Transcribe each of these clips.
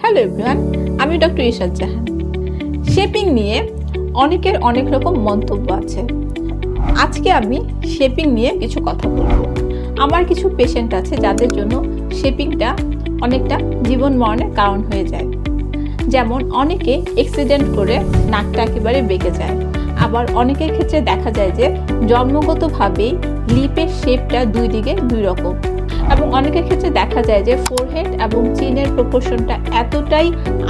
Hello everyone, আমি doctor Ishad জাহান। Shaping নিয়ে অনেকের অনেক রকম মন্তব্য আছে। আজকে আমি শেপিং নিয়ে কিছু কথা বলবো। আমার কিছু পেশেন্ট আছে যাদের জন্য শেপিংটা অনেকটা জীবন মরণের কারণ হয়ে যায়। যেমন অনেকে অ্যাক্সিডেন্ট করে নাকটা একেবারে বেঁকে যায়, আবার অনেকের ক্ষেত্রে দেখা যায় যে জন্মগতভাবেই লিপের শেপটা দুই দিকে দুই রকম, এবং অনেকের ক্ষেত্রে দেখা যায় যে ফোরহেড এবং চিনের প্রপোর্শনটা এতটাই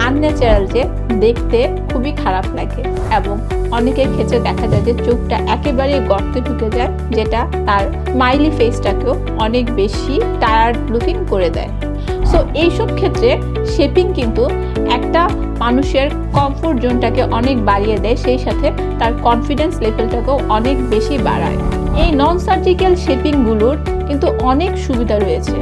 আনন্যাচারাল যে দেখতে খুবই খারাপ লাগে, এবং অনেকের ক্ষেত্রে দেখা যায় যে চোখটা একেবারে গর্তে ঢুকে যায়, যেটা তার স্মাইলি ফেসটাকেও অনেক বেশি টায়ার্ড লুকিং করে দেয়। সো এইসব ক্ষেত্রে শেপিং কিন্তু একটা মানুষের কমফোর্ট জোনটাকে অনেক বাড়িয়ে দেয়, সেই সাথে তার কনফিডেন্স লেভেলটাকেও অনেক বেশি বাড়ায়। এই নন সার্জিক্যাল শেপিংগুলোর কিন্তু অনেক সুবিধা রয়েছে।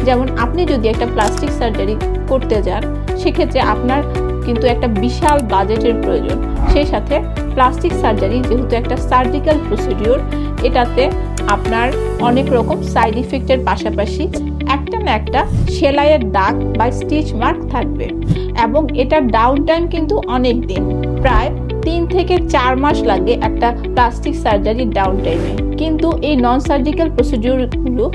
যেমন আপনি যদি একটা প্লাস্টিক সার্জারি করতে যান, সেক্ষেত্রে আপনার কিন্তু একটা বিশাল বাজেটের প্রয়োজন। সেই সাথে প্লাস্টিক সার্জারি যেহেতু একটা সার্জিক্যাল প্রসিডিওর, এটাতে আপনার অনেক রকম সাইড ইফেক্টের পাশাপাশি একটা না একটা সেলাইয়ের দাগ বা স্টিচ মার্ক থাকবে, এবং এটার ডাউন টাইম কিন্তু অনেক দিন, প্রায় 3 থেকে 4 মাস লাগে একটা প্লাস্টিক সার্জারির ডাউন টাইমে। কিন্তু এই নন সার্জিক্যাল প্রসিডিওরগুলো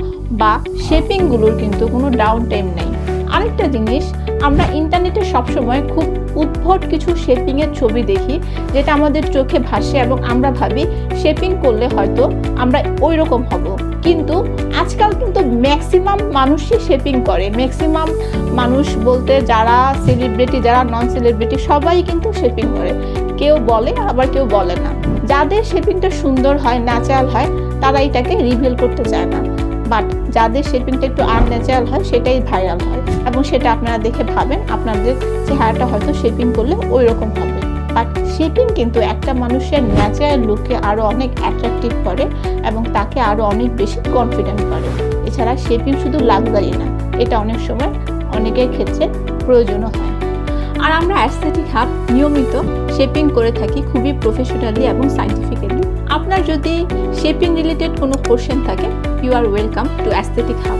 বা শেপিংগুলোর কিন্তু কোনো ডাউন টাইম নেই। আরেকটা জিনিস, আমরা ইন্টারনেটে সবসময় খুব উদ্ভট কিছু শেপিংয়ের ছবি দেখি, যেটা আমাদের চোখে ভাসে এবং আমরা ভাবি শেপিং করলে হয়তো আমরা ওই রকম হব। কিন্তু আজকাল কিন্তু ম্যাক্সিমাম মানুষই শেপিং করে। ম্যাক্সিমাম মানুষ বলতে যারা সেলিব্রিটি, যারা নন সেলিব্রিটি, সবাই কিন্তু শেপিং করে। কেউ বলে আবার কেউ বলে না। যাদের শেপিংটা সুন্দর হয়, ন্যাচারাল হয়, তারা এটাকে রিভিল করতে চায় না। বাট যাদের শেপিংটা একটু আনন্যাচারাল হয়, সেটাই ভাইরাল হয়, এবং সেটা আপনারা দেখে ভাবেন আপনাদের চেহারাটা হয়তো শেপিং করলে ওই রকম হবে। বাট শেপিং কিন্তু একটা মানুষের ন্যাচারাল লুককে আরও অনেক অ্যাট্রাকটিভ করে এবং তাকে আরও অনেক বেশি কনফিডেন্ট করে। এছাড়া শেপিং শুধু লাক্সারি না, এটা অনেক সময় অনেকের ক্ষেত্রে প্রয়োজনও হয়। আর আমরা অ্যাস্থেটিক হাব নিয়মিত শেপিং করে থাকি খুবই প্রফেশনালি এবং সায়েন্টিফিক্যালি। আপনার যদি শেপিং রিলেটেড কোনো কোশ্চেন থাকে, you are welcome to Aesthetic hub.